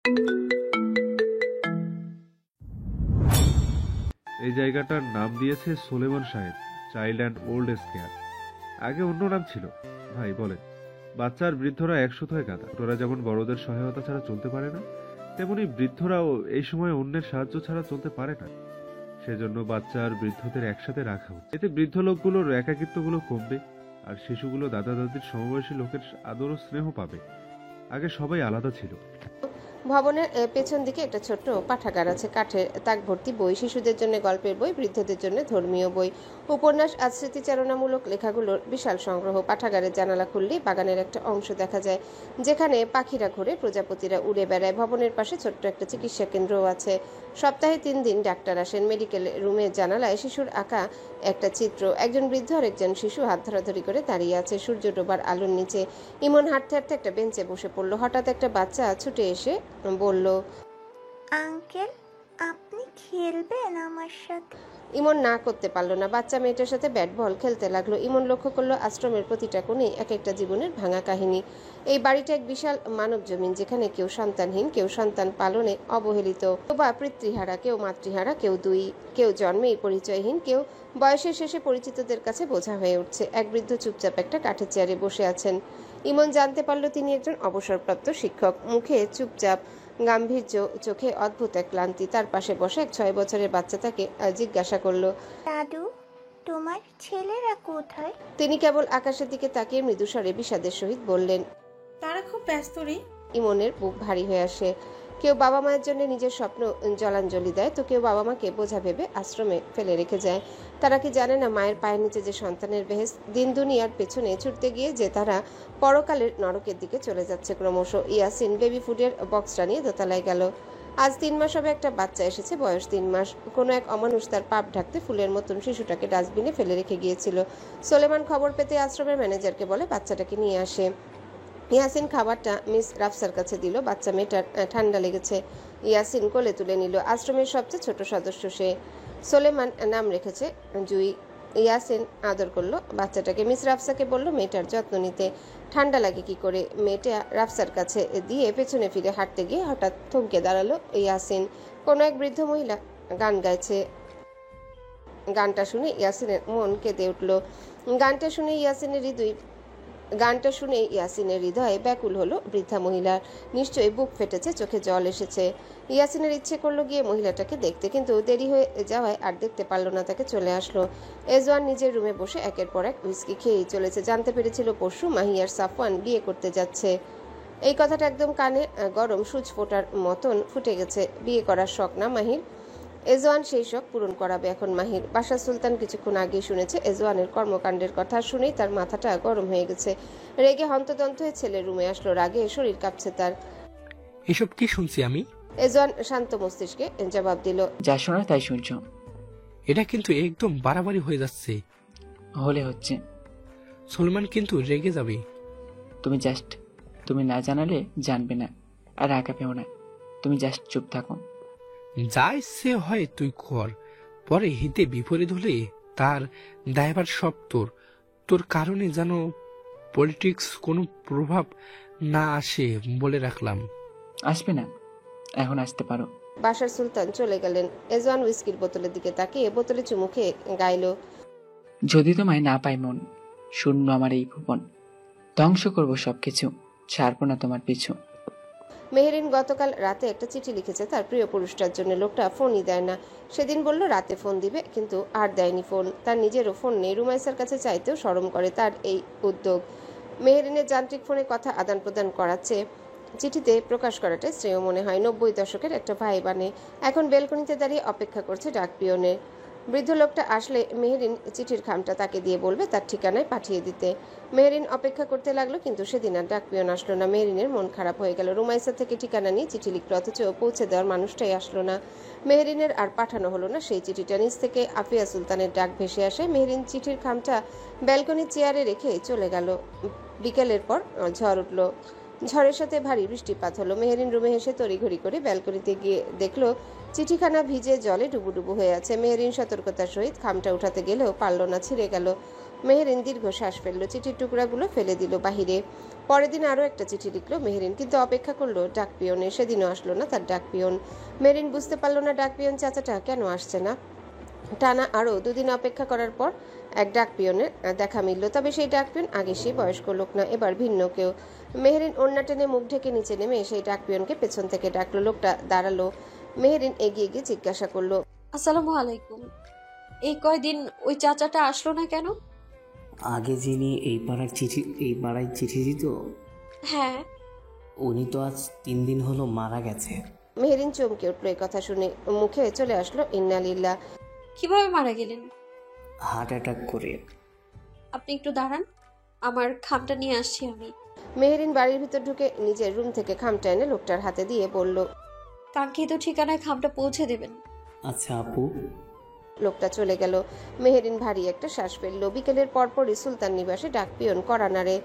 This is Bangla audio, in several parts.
এই জায়গাটার নাম দিয়েছে Soleman Saheb child and old age care. আগে অন্য নাম ছিল। ভাই বলেন, বাচ্চা আর বৃদ্ধরা একসাথে হয়ে গাদা। ওরা যেমন বড়দের সহায়তা ছাড়া চলতে পারে না, তেমনি বৃদ্ধরাও এই সময় অন্যের সাহায্য ছাড়া চলতে পারে না। সেজন্য বাচ্চা আর বৃদ্ধদের একসাথে রাখা উচিত। এতে বৃদ্ধ লোকগুলোর একাকিত্বগুলো কমবে, আর শিশুগুলো দাদা দাদির সমবয়সী লোকের আদর ও স্নেহ পাবে। আগে সবাই আলাদা ছিল। ভবনের পেছন দিকে একটা ছোট্ট পাঠাগার আছে, কাঠের তাক ভর্তি বই, শিশুদের জন্য গল্পের বই, বৃদ্ধদের জন্য ধর্মীয় বই, উপন্যাস আর স্মৃতিচারণামূলক লেখাগুলোর বিশাল সংগ্রহ। পাঠাগারের জানালা খুললেই বাগানের একটা অংশ দেখা যায়, যেখানে পাখিরা ঘোরে, প্রজাপতিরা উড়ে বেড়ায়। ভবনের পাশে ছোট্ট একটা চিকিৎসা কেন্দ্রও আছে। সপ্তাহে 3 দিন ডাক্তার আসেন। মেডিকেল রুমের জানালায় শিশুর আঁকা একটা চিত্র, একজন বৃদ্ধ আর একজন শিশু হাত ধরাধরি করে দাঁড়িয়ে আছে সূর্য ডোবার আলোর নিচে। ইমন হাঁটতে হাঁটতে একটা বেঞ্চে বসে পড়লো। হঠাৎ একটা বাচ্চা ছুটে এসে বলল, আঙ্কেল, আপনি খেলবেন আমার সাথে? ইমন না করতে পারলো না। বাচ্চা মেয়েটার সাথে ব্যাট বল খেলতে লাগলো। ইমন লক্ষ্য করলো আশ্রমের প্রতিটা কোণেই এক একটা জীবনের ভাঙা কাহিনী। এই বাড়িটা এক বিশাল মানব জমিন, যেখানে কেউ সন্তানহীন, কেউ সন্তান পালনে অবহেলিত, কেউ বা পিতৃহারা, কেউ মাতৃহারা, কেউ দুই, কেউ জন্মেই পরিচয়হীন, কেউ বয়সের শেষে পরিচিতদের কাছে বোঝা হয়ে উঠছে। এক বৃদ্ধ চুপচাপ একটা কাঠের চেয়ারে বসে আছেন। ইমন জানতে পারল তিনি একজন অবসরপ্রাপ্ত শিক্ষক। মুখে চুপচাপ গাম্ভীর্য, চোখে অদ্ভুত এক ক্লান্তি। তার পাশে বসে এক 6 বছরের বাচ্চা তাকে জিজ্ঞাসা করলো, দাদু, তোমার ছেলেরা কোথায়? তিনি কেবল আকাশের দিকে তাকিয়ে মৃদুস্বরে বিষাদের সহিত বললেন, তারা খুব ব্যস্ত রে। ইমনের বুক ভারী হয়ে আসে। কেউ বাবা মায়ের জন্য নিজের স্বপ্ন জলাঞ্জলি দেয়, তো কেউ বাবা মাকে বোঝা ভেবে আশ্রমে ফেলে রেখে যায়। তারা কি জানে না মায়ের পায়ের নিচে যে সন্তানের বেহেশত, দিন দুনিয়ার পেছনে ছুটতে গিয়ে যে তারা পরকালের নরকের দিকে চলে যাচ্ছে ক্রমশ। ইয়াসিন বেবি ফুডের বক্সটা নিয়ে দোতলায় গেল। আজ 3 মাস হবে একটা বাচ্চা এসেছে, বয়স 3 মাস। কোনো এক অমানুষ তার পাপ ঢাকতে ফুলের মতন শিশুটাকে ডাস্টবিনে ফেলে রেখে গিয়েছিল। সোলেমান খবর পেতে আশ্রমের ম্যানেজারকে বলে বাচ্চাটাকে নিয়ে আসে। ইয়াসিন খাবারটা মিস রাফসার কাছে দিল। বাচ্চা মেয়েটার ঠান্ডা লেগেছে। ইয়াসিন কোলে তুলে নিল। আশ্রমের সবচেয়ে ছোট সদস্য সে। সোলেমান নাম রেখেছে জুই। ইয়াসিন আদর করলো বাচ্চাটাকে। মিস রাফসাকে বলল মেয়েটার যত্ন নিতে। ঠান্ডা লাগে কি করে? মেয়েটা রাফসার কাছে দিয়ে পেছনে ফিরে হাঁটতে গিয়ে হঠাৎ থমকে দাঁড়ালো ইয়াসিন। কোনো এক বৃদ্ধ মহিলা গান গাইছে। গানটা শুনে ইয়াসিনের মন কেঁদে উঠল। গানটা শুনে ইয়াসিনের হৃদয়ে ব্যাকুল হলো। বৃদ্ধা মহিলার নিশ্চয়ই বুক ফেটেছে, চোখে জল এসেছে। ইয়াসিনের ইচ্ছে করলো গিয়ে মহিলাটাকে দেখতে, কিন্তু দেরি হয়ে যাওয়ায় আর দেখতে পারলো না তাকে। চলে আসলো। এজওয়ান নিজের রুমে বসে একের পর এক হুইস্কি খেয়েই চলেছে। জানতে পেরেছিল পরশু মাহি আর সাফওয়ান বিয়ে করতে যাচ্ছে। এই কথাটা একদম কানে গরম সূচ ফোটার মতন ফুটে গেছে। বিয়ে করার শখ না মাহির? এজওয়ান সেই শখ পূরণ করাবে এখন মাহির। বাশা সুলতান কিছুক্ষণ আগেই শুনেছে এজওয়ানের কর্মকাণ্ডের কথা। শুনেই তার মাথাটা গরম হয়ে গেছে। রেগে হন্তদন্ত হয়ে ছেলের রুমে আসলো। রাগে শরীর কাঁপছে তার। এসব কি শুনছি আমি? এজওয়ান শান্ত মস্তিষ্কে জবাব দিল, যা শোনার তাই শুনছো। এটা কিন্তু একদম বাড়াবাড়ি হয়ে যাচ্ছে। হলে হচ্ছে। সলমান কিন্তু রেগে যাবে। তুমি না জানালে জানবে না, আর রাগা পেও না। তুমি জাস্ট চুপ থাকো। যা ইচ্ছে হয় তুই কর, পরে হিতে বিপরীত হলে তার দায়ভার সব তোর কারণে যেন পলিটিক্স কোনো প্রভাব না আসে বলে রাখলাম। আসবে না, এখন আসতে পারো। বাশার সুলতান চলে গেলেন। এজওয়ান হুইস্কির বোতলের দিকে তাকিয়ে বোতলে চুমু খেয়ে গাইল, যদি তোমায় না পাই মন, শূন্য আমার এই ভুবন, ধ্বংস করবো সবকিছু, ছাড়বো না তোমার পিছু। মেহেরিন গতকাল রাতে একটা চিঠি লিখেছে তার প্রিয় পুরুষটার জন্য। লোকটা ফোনই দেয় না। সেদিন বলল রাতে ফোন দিবে, কিন্তু আর দেয়নি ফোন। তার নিজেরও ফোন নেই। রুমাইসার কাছে চাইতেও শরম করে তার এই উদ্যোগ। মেহেরিনের যান্ত্রিক ফোনে কথা আদান প্রদান করাচ্ছে, চিঠিতে প্রকাশ করাটাই শ্রেয় মনে হয়। 90 দশকের একটা ভাই বানে এখন বেলকনিতে দাঁড়িয়ে অপেক্ষা করছে ডাক পিয়নের। বৃদ্ধ লোকটা আসলে মেহেরিন চিঠির খামটা তাকে দিয়ে বলবে তার ঠিকানায় পাঠিয়ে দিতে। মেহেরিন অপেক্ষা করতে লাগলো, কিন্তু সেদিন আর ডাক পিয়ন আসলো না। মেহেরিনের মন খারাপ হয়ে গেল। রুমাইসা থেকে ঠিকানা নিয়ে চিঠি লিখলো, অথচ পৌঁছে দেওয়ার মানুষটাই আসলো না। মেহেরিনের আর পাঠানো হলো না সেই চিঠিটা। নিচ থেকে আফিয়া সুলতানের ডাক ভেসে আসে। মেহেরিন চিঠির খামটা ব্যালকনির চেয়ারে রেখে চলে গেল। বিকেলের পর ঝড় উঠল। ঝড়ের সাথে ভারী বৃষ্টিপাত হলো। মেহেরিন রুমে এসে তড়িঘড়ি করে ব্যালকনিতে গিয়ে দেখলো চিঠিখানা ভিজে জলে ডুবুডুবু হয়ে আছে। মেহেরিন সতর্কতার সহিত খামটা উঠাতে গেলেও পারল না, ছিঁড়ে গেল। মেহেরিন দীর্ঘ শ্বাস ফেললো। চিঠির টুকরাগুলো ফেলে দিল বাহিরে। পরের দিন আরও একটা চিঠি লিখলো মেহেরিন, কিন্তু অপেক্ষা করলো ডাক পিয়নে। সেদিনও আসলো না তার ডাক পিয়ন। মেহেরিন বুঝতে পারলো না ডাক পিয়ন চাচাটা কেন আসছে না। টানা আরও 2 দিন অপেক্ষা করার পর এক ডাক পিয়নের দেখা মিলল। তবে সেই ডাক পিয়ন আগে সেই বয়স্ক লোক না, এবার ভিন্ন কেউ। মেহেরিন ওড়না টেনে মুখ ঢেকে নিচে নেমে সেই ডাক পিয়নকে পেছন থেকে ডাকলো। লোকটা দাঁড়ালো। মেহেরিন এগিয়ে গিয়ে জিজ্ঞাসা করলো, আসসালামু আলাইকুম। এই কয়দিন ওই চাচাটা আসলো না কেন? আগে যিনি এই পাড়ায় চিঠি দিত, হ্যাঁ। উনি তো আজ 3 দিন হলো মারা গেছে। মেহেরিন চমকে উঠলো এই কথা শুনে। মুখে চলে আসলো ইন্নালিল্লাহ। কিভাবে মারা গেলেন? হার্ট অ্যাটাক করে। আপনি একটু দাঁড়ান, আমার খামটা নিয়ে আসছি আমি। মেহেরিন বাড়ির ভিতর ঢুকে নিজের রুম থেকে খামটা এনে লোকটার হাতে দিয়ে বলল, কাঙ্ক্ষিত ঠিকানায় খামটা পৌঁছে দেবেন। আচ্ছা আপু। লোকটা চলে গেল। মেহেরিন ভারী একটা শ্বাস ফেলল। বিকেলের পরপরই সুলতান নিবাসে ডাক পিয়ন কড়া নাড়ে।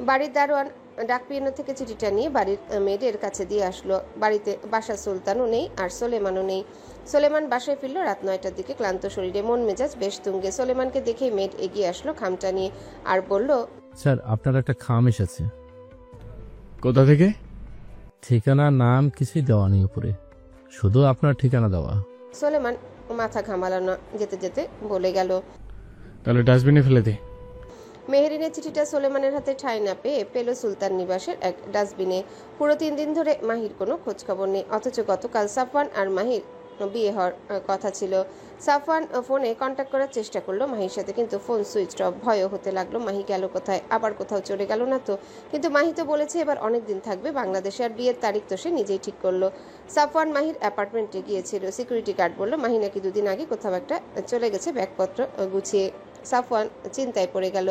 বাড়ির দারোয়ান ডাক পিয়নের থেকে চিঠিটা নিয়ে বাড়ির মেয়েদের কাছে দিয়ে আসলো। বাসা সুলতানও নেই আর সোলেমানও নেই। সোলেমান বাসায় ফিরল রাত 9টার দিকে, ক্লান্ত শরীরে, মন মেজাজ বেশ তুঙ্গে। সোলেমানকে দেখেই মেয়েড এগিয়ে আসলো খামটা নিয়ে আর বলল, স্যার আপনার একটা খাম এসেছে। কোথা থেকে? ঠিকানা নাম কিছুই দেওয়া নেই উপরে, শুধু আপনার ঠিকানা দেওয়া। সোলেমান মাথা ঘামালো না, যেতে যেতে বলে গেল, তাহলে ডাস্টবিনে ফেলে দে। মেহেরিনের চিঠিটা সোলেমানের হাতে ঠাঁই না পেয়ে পেল সুলতান নিবাসের এক ডাস্টবিনে। পুরো 3 দিন ধরে মাহির কোনো খোঁজখবর নেই, অথচ গতকাল সাফওয়ান আর মাহির বিয়ে হওয়ার কথা ছিল। সাফওয়ান ফোনে কন্ট্যাক্ট করার চেষ্টা করলো মাহির সাথে, কিন্তু ফোন সুইচ অফ। ভয়ও হতে লাগলো, মাহি গেল কোথায়, আবার কোথাও চলে গেল না তো। কিন্তু মাহি তো বলেছে এবার অনেক দিন থাকবে বাংলাদেশে, আর বিয়ের তারিখ তো সে নিজেই ঠিক করলো। সাফওয়ান মাহির অ্যাপার্টমেন্টে গিয়েছিল। সিকিউরিটি গার্ড বলল মাহি নাকি 2 দিন আগে কোথাও একটা চলে গেছে ব্যাগপত্র গুছিয়ে। সাফওয়ান চিন্তায় পড়ে গেল।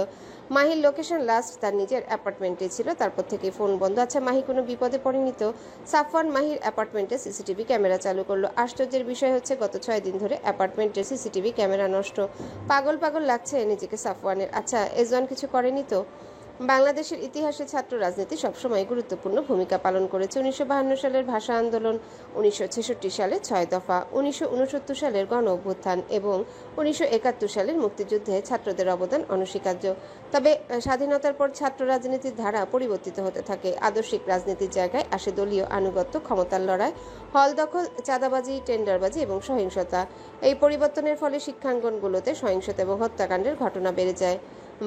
মাহির লোকেশন লাস্ট তার নিজের অ্যাপার্টমেন্টে ছিল, তারপর থেকে ফোন বন্ধ। আচ্ছা মাহি কোনো বিপদে পড়েনি তো? সাফওয়ান মাহির অ্যাপার্টমেন্টে সিসিটিভি ক্যামেরা চালু করলো। আশ্চর্যের বিষয় হচ্ছে গত 6 দিন ধরে অ্যাপার্টমেন্টের সিসিটিভি ক্যামেরা নষ্ট। পাগল পাগল লাগছে নিজেকে সাফওয়ানের। আচ্ছা এজওয়ান কিছু করেনি তো? বাংলাদেশের ইতিহাসে ছাত্র রাজনীতি সবসময় গুরুত্বপূর্ণ ভূমিকা পালন করেছে। 1952 সালের ভাষা আন্দোলন, 1966 সালে 6 দফা, 1969 সালের গণ অভ্যুত্থান এবং 1971 সালের মুক্তিযুদ্ধে ছাত্রদের অবদান অনস্বীকার্য। তবে স্বাধীনতার পর ছাত্র রাজনীতির ধারা পরিবর্তিত হতে থাকে। আদর্শিক রাজনীতির জায়গায় আসে দলীয় আনুগত্য, ক্ষমতার লড়াই, হল দখল, চাঁদাবাজি, টেন্ডারবাজি এবং সহিংসতা। এই পরিবর্তনের ফলে শিক্ষাঙ্গনগুলোতে সহিংসতা এবং হত্যাকাণ্ডের ঘটনা বেড়ে যায়।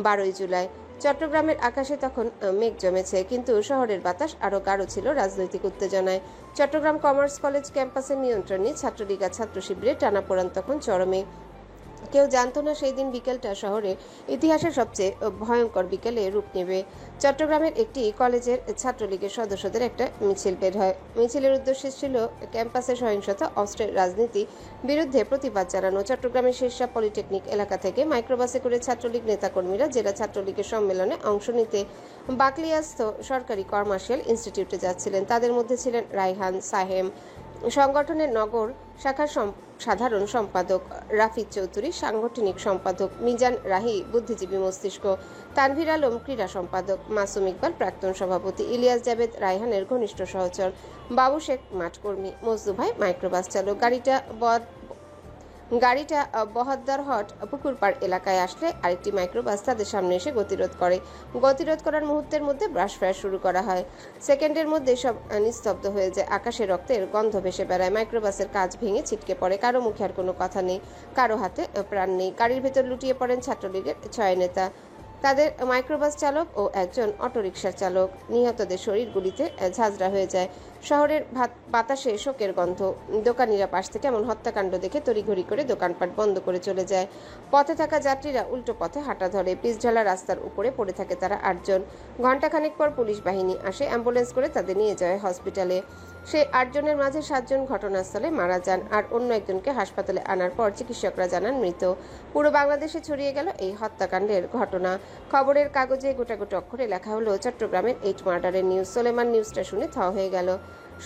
12ই জুলাই চট্টগ্রামের আকাশে তখন মেঘ জমেছে, কিন্তু শহরের বাতাস আরও গাঢ় ছিল রাজনৈতিক উত্তেজনায়। চট্টগ্রাম কমার্স কলেজ ক্যাম্পাসের নিয়ন্ত্রণ নিয়ে ছাত্রলীগ আর ছাত্র শিবিরের টানাপোড়েন তখন চরমে। কেউ জানতো না সেই দিন বিকেলটা শহরের ইতিহাসের সবচেয়ে ভয়ঙ্কর বিকেলে রূপ নেবে। চট্টগ্রামের একটি কলেজের ছাত্রলীগের সদস্যদের একটা মিছিল বের হয়। মিছিলের উদ্দেশ্য ছিল ক্যাম্পাসে সহিংসতা, অস্ত্রের রাজনীতি বিরুদ্ধে প্রতিবাদ জানানো। চট্টগ্রামের শেরশাহ পলিটেকনিক এলাকা থেকে মাইক্রোবাসে করে ছাত্রলীগ নেতাকর্মীরা জেলা ছাত্রলীগের সম্মেলনে অংশ নিতে বাকলিয়াস্থ সরকারি কমার্শিয়াল ইনস্টিটিউটে যাচ্ছিলেন। তাদের মধ্যে ছিলেন রাইহান সাহেম, সংগঠনের নগর শাখার সাধারণ সম্পাদক, রাফিজ চৌধুরী সাংগঠনিক সম্পাদক, মিজান রাহি বুদ্ধিজীবী মস্তিষ্ক, তানভীর আলম ক্রীড়া সম্পাদক, মাসুম ইকবাল প্রাক্তন সভাপতি, ইলিয়াস জাবেদ রায়হানের ঘনিষ্ঠ সহচর, বাবু শেখ মাঠকর্মী, মজদু ভাই মাইক্রোবাস চালক। গাড়িটা বহদ্দারহাট পুকুরপাড় এলাকায় আসলে আরেকটি মাইক্রোবাস তাদের সামনে এসে গতিরোধ করে। গতিরোধ করার মুহূর্তের মধ্যে ব্রাশ ফায়ার শুরু করা হয়। সেকেন্ডের মধ্যে সব নিস্তব্ধ হয়ে যায়। আকাশে রক্তের গন্ধ ভেসে বেড়ায়। মাইক্রোবাসের কাঁচ ভেঙে ছিটকে পড়ে। কারো মুখে আর কোনো কথা নেই, কারো হাতে প্রাণ নেই। গাড়ির ভেতর লুটিয়ে পড়েন ছাত্রলীগের 6 নেতা, তাদের মাইক্রোবাস চালক ও একজন অটোরিকশার চালক। নিহতদের শরীরগুলিতে ঝাঁঝরা হয়ে যায়। শহরের বাতাসে শোকের গন্ধ। দোকানিরা পাশ থেকে এমন হত্যাকাণ্ড দেখে তড়িঘড়ি করে দোকানপাট বন্ধ করে চলে যায়। পথে থাকা যাত্রীরা উল্টো পথে হাঁটা ধরে। পিচঢালা রাস্তার উপরে পড়ে থাকে তারা 8 জন। ঘণ্টাখানেক পর পুলিশ বাহিনী আসে, অ্যাম্বুলেন্স করে তাদের নিয়ে যায় হসপিটালে। সে 8 জনের মাঝে 7 জন ঘটনাস্থলে মারা যান, আর অন্য একজনকে হাসপাতালে আনার পর চিকিৎসকরা জানান মৃত। পুরো বাংলাদেশে ছড়িয়ে গেল এই হত্যাকাণ্ডের ঘটনা। খবরের কাগজে গোটা গোটা অক্ষরে লেখা হলো চট্টগ্রামের 8 মার্ডারের নিউজ। সোলেমান নিউজটা শুনে থ হয়ে গেল।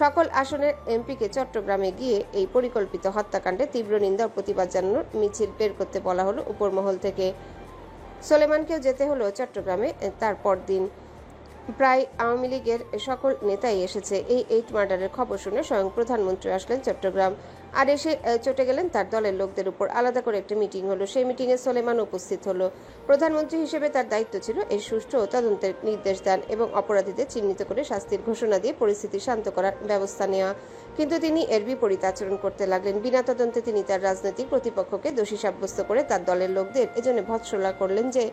সকল আসনের এমপিকে চট্টগ্রামে গিয়ে এই পরিকল্পিত হত্যাকাণ্ডে তীব্র নিন্দা ও প্রতিবাদ জানানোর মিছিল বের করতে বলা হলো উপর মহল থেকে। সোলেমানকেও যেতে হলো চট্টগ্রামে তার পরদিন। প্রায় আওয়ামী লীগের সকল নেতাই এসেছে। এই 8 মার্ডারের খবর শুনে স্বয়ং প্রধানমন্ত্রী আসলেন চট্টগ্রাম, আর এসে চটে গেলেন তার দলের লোকদের উপর। আলাদা করে একটা মিটিং হলো, সেই মিটিংয়ে সোলেমান উপস্থিত হলো। প্রধানমন্ত্রী হিসেবে তার দায়িত্ব ছিল এই সুষ্ঠু তদন্তের নির্দেশ দেন এবং অপরাধীদের চিহ্নিত করে শাস্তির ঘোষণা দিয়ে পরিস্থিতি শান্ত করার ব্যবস্থা নেওয়া। কিন্তু তিনি এর বিপরীত আচরণ করতে লাগলেন। বিনা তদন্তে তিনি তার রাজনৈতিক প্রতিপক্ষকে দোষী সাব্যস্ত করে তার দলের লোকদের এজন্য ভৎসনা করলেন যে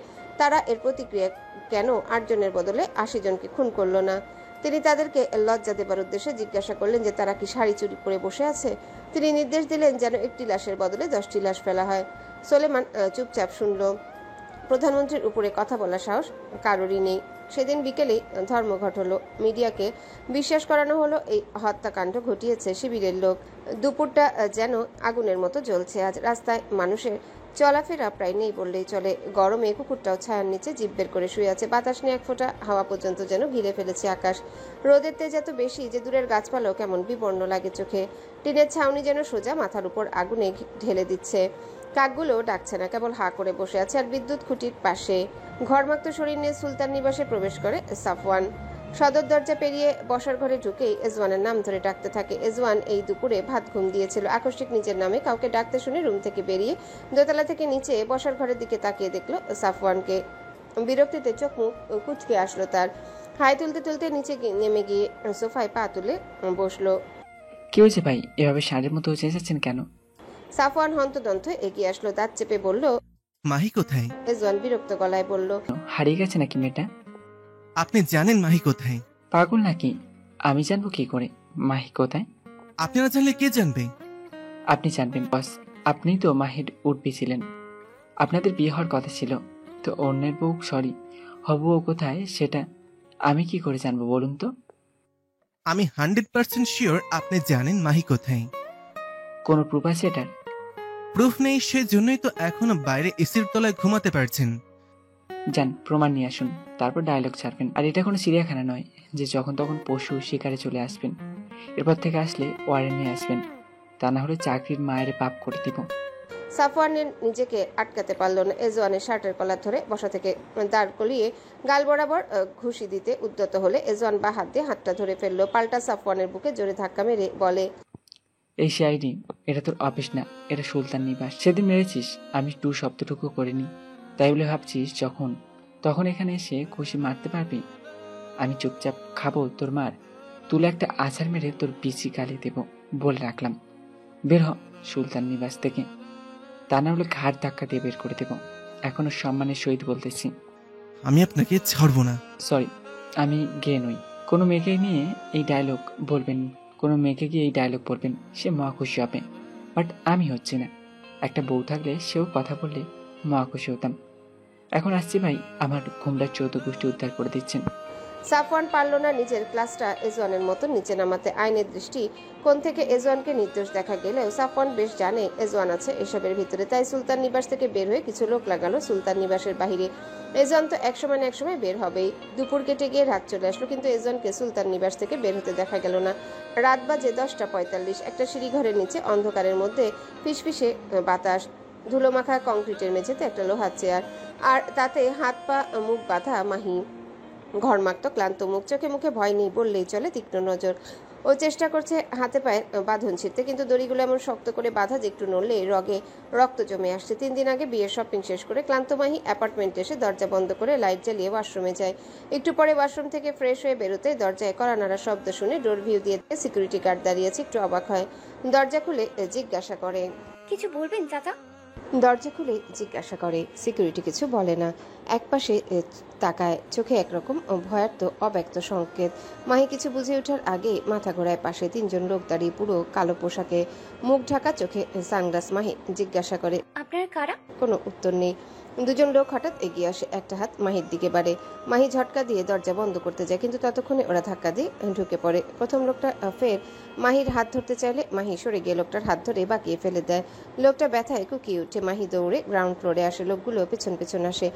তারা এর প্রতিক্রিয়া কেন 8 জনের বদলে 80 জনকে খুন করলো না। তিনি তাদেরকে লজ্জা দেবার উদ্দেশ্যে জিজ্ঞাসা করলেন যে তারা কি শাড়ি চুরি করে বসে আছে। তিনি নির্দেশ দিলেন যেন একটি লাশের বদলে 10টি লাশ ফেলা হয়। সোলেমান চুপচাপ শুনল। প্রধানমন্ত্রীর উপরে কথা বলার সাহস কারোরই নেই। সেদিন বিকেলেই ধর্মঘট হলো। মিডিয়াকে বিশ্বাস করানো হলো এই হত্যাকাণ্ড ঘটিয়েছে শিবিরের লোক। দুপুরটা যেন আগুনের মতো জ্বলছে আজ। রাস্তায় মানুষের চলাফেরা প্রায় নেই বললেই চলে। গরমে কুকুরটাও ছায়ার নিচে জিভ বের করে শুয়ে আছে। বাতাস নিয়ে এক ফোঁটা হাওয়া পর্যন্ত যেন ঘিরে ফেলেছে আকাশ। রোদের তেজ এত বেশি যে দূরের গাছপালাও কেমন বিবর্ণ লাগে চোখে। টিনের ছাউনি যেন সোজা মাথার উপর আগুনে ঢেলে দিচ্ছে। কাকগুলো ডাকছে না, কেবল হা করে বসে আছে। আর বিদ্যুৎ খুঁটির পাশে ঘরমাক্ত শরীর নিয়ে সুলতান নিবাসে প্রবেশ করে সাফওয়ান। সদর দরজা পেরিয়ে বসার ঘরে ঢুকেই এজওয়ানের নাম ধরে ডাকতে থাকে। এজওয়ান এই দুপুরে ভাত ঘুম দিয়েছিল। আকস্মিক নিজের নামে কাউকে ডাকতে শুনে রুম থেকে বেরিয়ে দোতলা থেকে নিচে বসার ঘরের দিকে তাকিয়ে দেখলো সাফওয়ানকে। বিরক্তিতে চোখ মুখ কুচকে আসলো তার। হাই তুলতে তুলতে নিচে নেমে গিয়ে সোফায় পা তুলে বসলো। কি হয়েছে ভাই, এভাবে ষাঁড়ের মতো চেঁচাচ্ছেন কেন? সাফওয়ান হন্তদন্ত এগিয়ে আসলো, দাঁত চেপে বলল, মাহি কোথায়? এজওয়ান বিরক্ত গলায় বলল, হারিয়ে গেছে নাকি মেয়েটা? আপনি জানেন মাহি কোথায়? পাগল নাকি? আমি জানবো কি করে মাহি কোথায়? আপনি না জানলে কে জানবে? আপনি জানবেন বস, আপনিই তো মাহির উঠবি ছিলেন। আপনাদের বিয়ে হওয়ার কথা ছিল, তো অন্যের বউ সরি হবু ও কোথায় সেটা আমি কি করে জানবো বলুন তো? আমি 100% শিওর আপনি জানেন মাহি কোথায়। কোনো প্রুফ আছে এটার? প্রুফ নেই, সেজন্যই তো এখনো বাইরে এসির তলায় ঘুমাতে পারছেন। যান প্রমাণ নিয়ে আসুন, তারপর ডায়লগ ছাড়বেন। আর এটা কোনো চিড়িয়াখানা নয় যে যখন তখন পশু শিকারে চলে আসবেন। এরপর থেকে আসলে ওয়ারেন্ট নিয়ে আসবেন, তা না হলে চাকরির মায়ের পাপ করে দিব। সাফওয়ানের নিজেকে আটকাতে পারল না। এজওয়ানের শার্টের কলার ধরে বসা থেকে দাঁড় করিয়ে গাল বরাবর ঘুষি দিতে উদ্যত হলে এজওয়ান বা হাত দিয়ে হাতটা ধরে ফেললো। পাল্টা সাফওয়ানের বুকে জোরে ধাক্কা মেরে বলে, এই সিআইডি, এটা তোর অফিস না, এটা সুলতান নিবাস। সেদিন মেরেছিস, আমি টু শব্দটুকু করিনি, তাই বলে ভাবছিস তখন এখানে এসে খুশি মারতে পারবি? আমি চুপচাপ খাবো তোর মার, তুলে একটা আছাড় মেরে তোর পিছি গালি দেব বলে রাখলাম। বের হ সুলতান নিবাস থেকে, তা না হলে ঘাট ধাক্কা দিয়ে বের করে দেব। এখনো সম্মানের সহিত বলতেছি, আমি আপনাকে ছাড়বো না। সরি, আমি গে নই। কোনো মেয়েকে নিয়ে এই ডায়লগ বলবেন, কোনো মেয়েকে গিয়ে এই ডায়লগ বলবেন, সে মহা খুশি হবে। বাট আমি হচ্ছি না। একটা বউ থাকলে সেও কথা বললে মহা খুশি হতাম। এখন আসছি ভাই, আমার ঘুমটার 14 গোষ্ঠী উদ্ধার করে দিচ্ছেন। সাফওয়ান পারল না নিজের ক্লাসটা এজওয়ানের মতো নিচে নামাতে। আইনের দৃষ্টি কোন থেকে এজওয়ানকে নির্দোষ দেখা গেলেও সাফওয়ান বেশ জানে এজওয়ান আছে এসবের ভিতরে। তাই সুলতান নিবাস থেকে বের হয়ে কিছু লোক লাগালো সুলতান নিবাসের বাহিরে। এজওয়ান তো একসময় না একসময় বের হবেই। দুপুর কেটে গিয়ে রাত চলে আসলো, কিন্তু এজওয়ানকে সুলতান নিবাস থেকে বের হতে দেখা গেল না। রাত বাজে 10:45। একটা সিঁড়িঘরের নিচে অন্ধকারের মধ্যে ফিসফিসে বাতাস, ধুলো মাখা কংক্রিটের মেঝেতে একটা লোহার চেয়ার, আর তাতে হাত পা মুখ বাঁধা মাহি। ঘরমাক্ত ক্লান্ত মুখ, চোখে মুখে ভয় নেই বললেই চলে, তীক্ষ্ণ নজর। ও চেষ্টা করছে হাতে পায়ে বাঁধন ছিঁড়তে, কিন্তু দড়িগুলো এমন শক্ত করে বাঁধা যে একটু নড়লে রগে রক্ত জমে আসছে। 3 দিন আগে বিয়ের শপিং শেষ করে ক্লান্ত মাহি অ্যাপার্টমেন্টে এসে দরজা বন্ধ করে লাইট জ্বালিয়ে ওয়াশরুমে যায়। একটু পরে ওয়াশরুম থেকে ফ্রেশ হয়ে বেরোতে দরজায় কড়া নাড়া শব্দ শুনে ডোর ভিউ দিয়ে সিকিউরিটি গার্ড দাঁড়িয়েছে। একটু অবাক হয়, দরজা খুলে জিজ্ঞাসা করে, কিছু বলবেন চাচা? দরজা খুলে জিজ্ঞাসা করে। সিকিউরিটি কিছু বলে না, একপাশে তাকায়, চোখে একরকম ভয়ার্ত অব্যক্ত সংকেত। মাহি কিছু বুঝে ওঠার আগে মাথা ঘোরায়। পাশে 3 জন লোক দাঁড়িয়ে, পুরো কালো পোশাকে, মুখ ঢাকা, চোখে সানগ্লাস। মাহি জিজ্ঞাসা করে, আপনার কারা? কোনো উত্তর নেই। 2 জন লোক হঠাৎ এগিয়ে আসে, একটা হাত মাহির দিকে বাড়ে। মাহি ঝটকা দিয়ে দরজা বন্ধ করতে যায়, কিন্তু ততক্ষণে ওরা ধাক্কা দিয়ে ঢুকে পড়ে। প্রথম লোকটা ফের মাহির হাত ধরতে চাইলে মাহি সরে গিয়ে লোকটার হাত ধরে বাঁকিয়ে ফেলে দেয়। লোকটা ব্যথায় কুকিয়ে উঠে। মাহি দৌড়ে গ্রাউন্ড ফ্লোরে আসে, লোকগুলো পেছন পেছন আসে।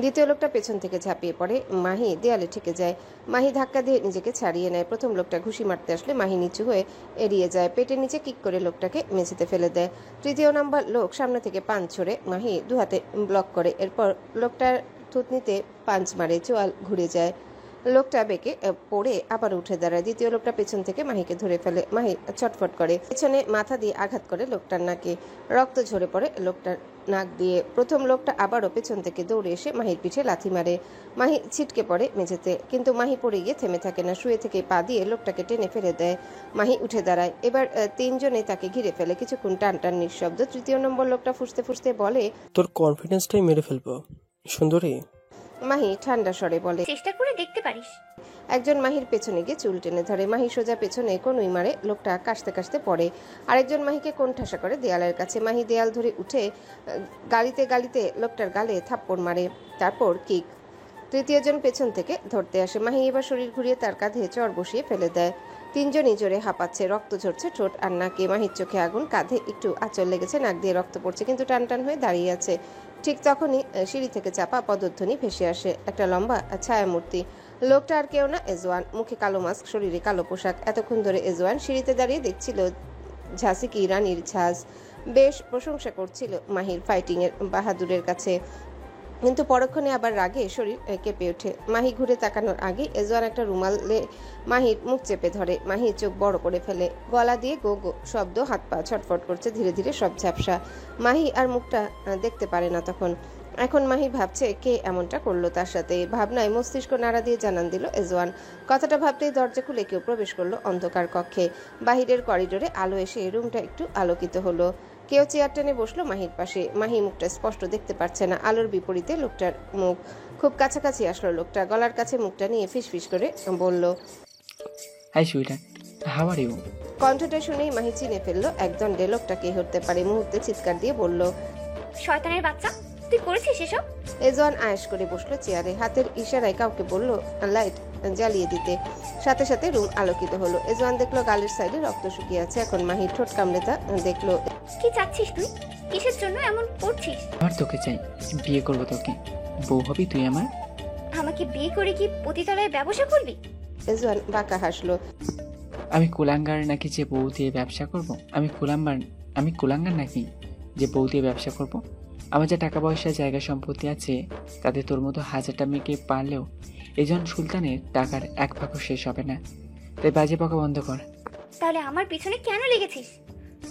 দ্বিতীয় লোকটা পেছন থেকে ঝাঁপিয়ে পড়ে, মাহি দেয়ালে ঠেকে যায়। মাহি ধাক্কা দিয়ে নিজেকে ছাড়িয়ে নেয়। প্রথম লোকটা ঘুষি মারতে আসলে মাহি নিচু হয়ে এড়িয়ে যায়, পেটের নিচে কিক করে লোকটাকে মেঝেতে ফেলে দেয়। তৃতীয় নাম্বার লোক সামনে থেকে পাঞ্চ ছড়ে, মাহি 2 হাতে ব্লক করে। এরপর লোকটার থুতনিতে পাঞ্চ মারে, চোয়াল ঘুরে যায়। লোকটা বেঁকে পড়ে আবার উঠে দাঁড়ায়। দ্বিতীয় লোকটা পেছন থেকে মাহিকে ধরে ফেলে। মাহি ছটফট করে, পেছনে মাথা দিয়ে আঘাত করে লোকটার নাকে। রক্ত ঝরে পড়ে লোকটার নাক দিয়ে। প্রথম লোকটা আবারও পেছন থেকে দৌড়ে এসে মাহির পিঠে লাথি মারে। মাহি ছিটকে পড়ে মেঝেতে, কিন্তু মাহি পড়ে গিয়ে থেমে থাকে না। শুয়ে থেকে পা দিয়ে লোকটাকে টেনে ফেলে দেয়। মাহি উঠে দাঁড়ায়। এবার তিনজনে তাকে ঘিরে ফেলে। কিছুক্ষণ টান টান নিঃশব্দ। তৃতীয় নম্বর লোকটা ফুঁসতে ফুঁসতে বলে, তোর কনফিডেন্সটাই মেরে ফেলবো সুন্দরী। মাহি ঠান্ডা স্বরে বলে, চেষ্টা করে দেখতে পারিস। একজন মাহির পেছনে গিয়ে চুল টেনে ধরে। মাহি সোজা পেছনে কোনই মারে। লোকটা কাশতে কাশতে পড়ে। আরেকজন মাহিকে কোণঠাসা করে দেয়ালের কাছে। মাহি দেয়াল ধরে উঠে গালিতে গালিতে লোকটার গালে থাপ্পড় মারে, তারপর কিক। তৃতীয়জন পেছন থেকে ধরতে আসে। মাহি এবার শরীর ঘুরিয়ে তার কাঁধে চড় বসিয়ে ফেলে দেয়। তিনজনই জোরে হাঁপাচ্ছে, রক্ত ঝরছে ঠোঁট আর নাকে। মাহির চোখে আগুন, কাঁধে একটু আঁচল লেগেছে, নাক দিয়ে রক্ত পড়ছে, কিন্তু টান টান হয়ে দাঁড়িয়ে আছে। ঠিক তখনই সিঁড়ি থেকে চাপা পদধ্বনি ভেসে আসে, একটা লম্বা ছায়ামূর্তি। লোকটা আর কেউ না, এজওয়ান। মুখে কালো মাস্ক, শরীরে কালো পোশাক। এতক্ষণ ধরে এজওয়ান সিঁড়িতে দাঁড়িয়ে দেখছিল ঝাঁসি কি রানীর ঝাঁজ। বেশ প্রশংসা করছিল মাহির ফাইটিংয়ের বাহাদুরের কাছে, কিন্তু পরক্ষণে আবার রাগে শরীর কেঁপে ওঠে। মাহি ঘুরে তাকানোর আগে এজওয়ান একটা রুমালে মাহির মুখ চেপে ধরে। মাহি চোখ বড় করে ফেলে, গলা দিয়ে গো গো শব্দ, হাত পা ছটফট করছে, ধীরে ধীরে সব ঝাপসা। মাহি আর মুখটা দেখতে পারে না তখন। এখন মাহি ভাবছে কে এমনটা করলো তার সাথে। ভাবনায় মস্তিষ্ক নাড়া দিয়ে জানান দিল এজওয়ান। কথাটা ভাবতেই দরজা খুলে কেউ প্রবেশ করলো অন্ধকার কক্ষে। বাহিরের করিডোরে আলো এসে রুমটা একটু আলোকিত হলো। কেউ চেয়ার টেনে বসলো মাহির পাশে। মাহি মুখটা স্পষ্ট দেখতে পারছে না, আলোর বিপরীতে লোকটার মুখ। খুব কাছাকাছি আসলো লোকটা, গলার কাছে মুখটা নিয়ে ফিসফিস করে বলল, hi sweeter, how are you? কণ্ঠটা শুনেই মাহি চিনে ফেললো একদণ্ডে লোকটা কে হতে পারে। মুহূর্তে চিৎকার দিয়ে বলল, শয়তানের বাচ্চা, তুই করেছিস এসব? এজওয়ান আয়েশ করে বসলো চেয়ারে। হাতের ইশারায় কাউকে বলল লাইট জ্বালিয়ে দিতে। সাথে সাথে রুম আলোকিত হলো। এজওয়ান দেখলো গালের সাইডে রক্ত শুকিয়ে আছে। এখন মাহি ঠোঁট কামড়ে তা দেখলো। কি চাচ্ছিস তুই? কিসের জন্য এমন করছিস? আমার তোকে চাই, বিয়ে করবো তোকে, বউ হবি তুই আমার। আমাকে বিয়ে করে কি পতিতালয়ে ব্যবসা করবি? এজওয়ান বাঁকা হাসলো। আমি কুলাঙ্গার নাকি যে বউ দিয়ে ব্যবসা করব? আমি কুলাঙ্গার নাকি যে বউ দিয়ে ব্যবসা করব? আমার যা টাকা পয়সা জায়গা সম্পত্তি আছে তাতে তোর মতো হাজারটা মেয়েকে পারলেও এজন সুলতানের টাকার এক ভাগও শেষ হবে না। তাই বাজে বকা বন্ধ কর। তাহলে আমার পিছনে কেন লেগেছিস?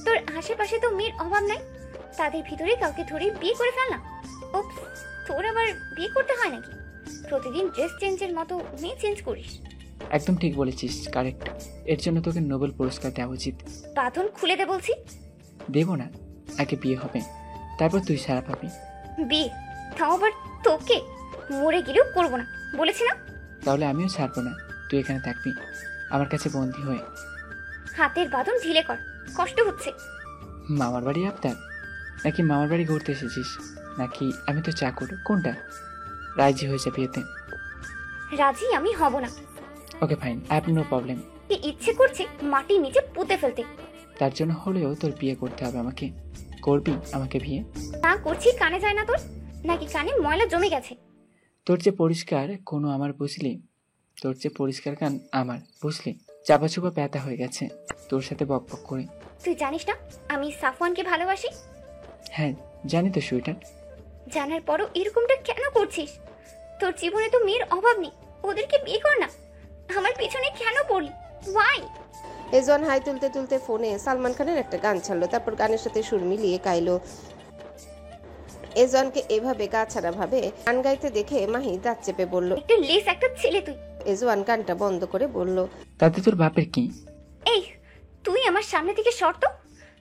তোর আশেপাশে তো মেয়ের অভাব নাই, তাদের ভিতরে কাউকে ধরে বিয়ে করে ফেল না। ওপস, তোর আবার বিয়ে করতে হয় নাকি? প্রতিদিন ড্রেস চেঞ্জের মতো মেয়ে চেঞ্জ করিস। একদম ঠিক বলেছিস, কারেক্ট। এর জন্য তোকে নোবেল পুরস্কার দেওয়া উচিত। বাঁধন খুলে দে বলছি। দেবো না, আগে বিয়ে হবে, তারপর তুই সারা পাবি। বিয়ে? তাও আবার তোকে? মরে গেলেও করবো না বলেছি না? তাহলে আমিও ছাড়বো না, তুই এখানে থাকবি আমার কাছে বন্দি হয়ে। হাতের বাঁধন ঢিলে কর, কষ্ট হচ্ছে। মামার বাড়ি আপনার নাকি মামার বাড়ি ঘুরতে এসেছিস? নাকি আমি তো চাকর, কোনটা? রাজি হয়েছে বিয়েতে? রাজি আমি হব না। Okay fine, I have no problem. কি ইচ্ছে করছে মাটির নিচে পুঁতে ফেলতে। তার জন্য হলেও তোর বিয়ে করতে হবে আমাকে। করবি আমাকে বিয়ে? তা করছি, কানে যায় না তোর? নাকি কানে ময়লা জমে গেছে? তোর যে পরিষ্কার কোনো আমার বুঝলি, তোর যে পরিষ্কার কান আমার বুঝলি, চাপা চুপা ব্যথা হয়ে গেছে তোর সাথে বক বক করে। তুই জানিস না আমি সাফওয়ানকে ভালোবাসি? হ্যাঁ জানি তো সুইটার। জানার পরও এরকমটা কেন করছিস? তোর জীবনে তো মেয়ের অভাব নেই, ওদেরকে বিয়ে কর না। আমার পিছনে কেন পড়লি? ওয়াই? এজওয়ান হাই তুলতে তুলতে ফোনে সালমান খানের একটা গান ছাড়লো, তারপর গানের সাথে সুর মিলিয়ে গাইলো। এজওয়ানকে এভাবে গা ছাড়া ভাবে গান গাইতে দেখে মাহি দাঁত চেপে বলল, একটু লেস একটা ছেলে তুই। এজওয়ান গানটা বন্ধ করে বলল, তাতে তোর বাপের কি? এই তুই আমার সামনে থেকে সরত।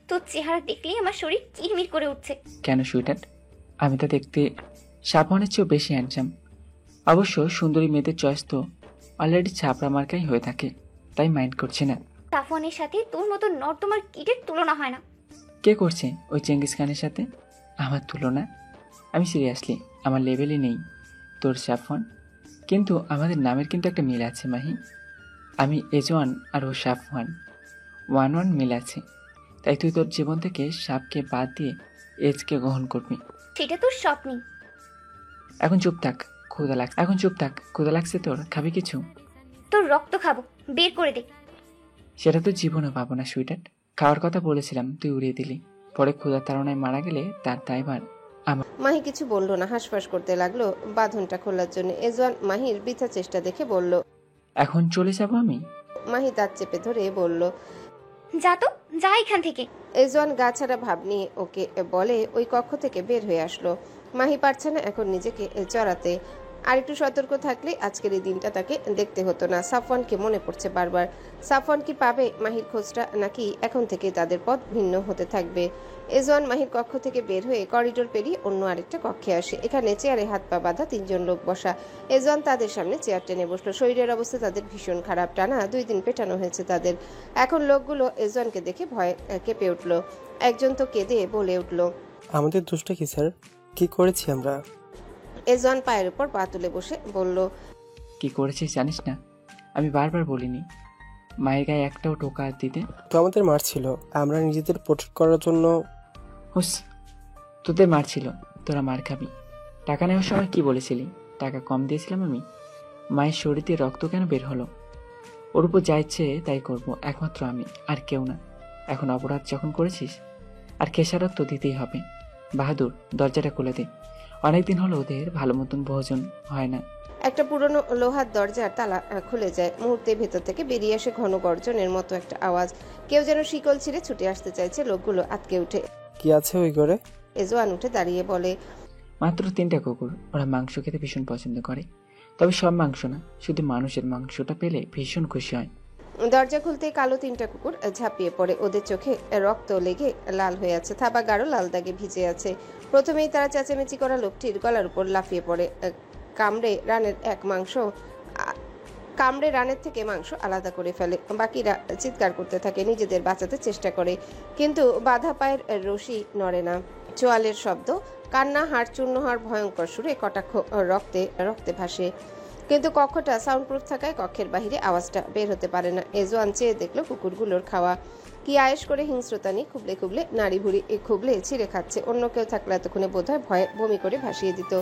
তোর চেহারা দেখলেই আমার শরীর চিরমির করে উঠছে। কেন সুইটার? আমি তো দেখতে সাফওয়ানের চেয়েও বেশি হ্যান্ডসাম। অবশ্য সুন্দরী মেয়েদের চয়েস তো অলরেডি ছাপড়া মার্কাই হয়ে থাকে, তাই মাইন্ড করছি না। সাফওয়ানের সাথে তোর মতো নর্দমার কিটের তুলনা হয় না। কে করছে ওই চেঙ্গিস খানের সাথে আমার তুলনা? আমি সিরিয়াসলি, আমার লেভেলে নেই তোর সাফওয়ান, কিন্তু আমাদের নামের কিন্তু একটা মিল আছে মাহি। আমি এজওয়ান আর ও সাফওয়ান, 1-1 মিল আছে। তাই তুই তোর জীবন থেকে সাপকে বাদ দিয়ে এজকে গ্রহণ করবি। সেটা তোর স্বপ্ন। এখন চুপ থাক, ক্ষুধা লাগছে তোর, খাবি কিছু? তোর রক্ত খাবো, বের করে দে। সেটা তো জীবনও পাবো না সুইটার। খাওয়ার কথা বলেছিলাম, তুই উড়িয়ে দিলি। পরে ক্ষুধার তাড়নায় মারা গেলে তার দায়ভার মাহি কিছু বলল না, হাঁসফাঁস করতে লাগলো বাঁধনটা খোলার জন্য। এজওয়ান মাহির বৃথা চেষ্টা দেখে বলল, এখন চলে যাব আমি। মাহি দাঁত চেপে ধরে বলল, যা তো, যা এখান থেকে। এজওয়ান গা ছাড়া ভাব নিয়ে ওকে বলে ওই কক্ষ থেকে বের হয়ে আসলো। মাহি পারছে না এখন নিজেকে চড়াতে। আর একটু সতর্ক থাকলে আজকের এই দিনটা তাকে দেখতে হতো না। সাফওয়ানকে মনে পড়ছে বারবার। সাফওয়ান কি পাবে মাহির খোঁজটা, নাকি এখন থেকে তাদের পথ ভিন্ন হতে থাকবে? এজওয়ান মাহির কক্ষ থেকে বের হয়ে করিডোর পেরিয়ে অন্য আরেকটা কক্ষে আসে। এখানে চেয়ারে হাত পা বাঁধা 3 জন লোক বসা। এজওয়ান তাদের সামনে চেয়ার টেনে বসলো। শরীরের অবস্থা তাদের ভীষণ খারাপ, টানা 2 দিন পেটানো হয়েছে তাদের। এখন লোকগুলো এজওয়ানকে দেখে ভয়ে কেঁপে উঠল। একজন তো কেঁদে বলে উঠল, আমাদের দোষটা কি স্যার? কি করেছি আমরা? এজওয়ান পায়ের উপর পা তুলে বসে বলল, কি করেছিস জানিস না? আমি বারবার বলিনি মায়ের গায়ে একটাও টোকা দিতে? তো আমাদের মারছিল, আমরা নিজেদের প্রোটেক্ট করার জন্য। হুস, তোদের মারছিল, তোরা মার খাবি। টাকা নেওয়ার সময় কি বলেছিলি? টাকা কম দিয়েছিলাম আমি? মায়ের শরীর দিয়ে রক্ত কেন বের হলো? ওর উপর যা ইচ্ছে তাই করবো, একমাত্র আমি, আর কেউ না। এখন অপরাধ যখন করেছিস, আর খেসারত তো দিতেই হবে। বাহাদুর, দরজাটা খুলে দে। অনেকদিন হলো ওদের ভালো মতন ভোজন হয় না। একটা পুরনো লোহার দরজার তালা খুলে যায়। মুহূর্তে ভেতর থেকে বেরিয়ে আসে ঘন গর্জনের মতো একটা আওয়াজ। কেউ যেন শিকল ছিঁড়ে ছুটে আসতে চাইছে। লোকগুলো আটকে উঠে। কি আছে ওই ঘরে? এজওয়ান উঠে দাঁড়িয়ে বলে, মাত্র 3টা কুকুর। ওরা মাংস খেতে ভীষণ পছন্দ করে, তবে সব মাংস না, শুধু মানুষের মাংসটা পেলে ভীষণ খুশি হয়। দরজা খুলতেই কালো 3টা কুকুর ঝাঁপিয়ে পড়ে। ওদের চোখে রক্ত লেগে লাল হয়ে আছে, থাবা গাঢ় লাল দাগে ভিজে আছে। প্রথমেই তারা চেঁচামেচি করা লোকটির গলার উপর লাফিয়ে পড়ে। কামড়ে রানের থেকে মাংস আলাদা করে ফেলে। বাকিরা চিৎকার করতে থাকে, নিজেদের বাঁচাতে চেষ্টা করে, কিন্তু বাধা পায়ের রশি নড়ে না। চোয়ালের শব্দ, কান্না, হাড় চূর্ণ হওয়ার ভয়ঙ্কর সুরে কটাক্ষ রক্তে রক্তে ভাসে। কিন্তু কক্ষটা সাউন্ড প্রুফ থাকায় কক্ষের বাহিরে আওয়াজটা বের হতে পারে না। এজওয়ান চেয়ে দেখলো কুকুরগুলোর খাওয়া। কি আয়েশ করে হিংস্রতা নিয়ে খুবলে খুবলে নাড়ি ভুড়ি খুবলে ছিঁড়ে খাচ্ছে। অন্য কেউ থাকলে এতক্ষণে বোধহয় ভয়ে বমি করে ভাসিয়ে দিত।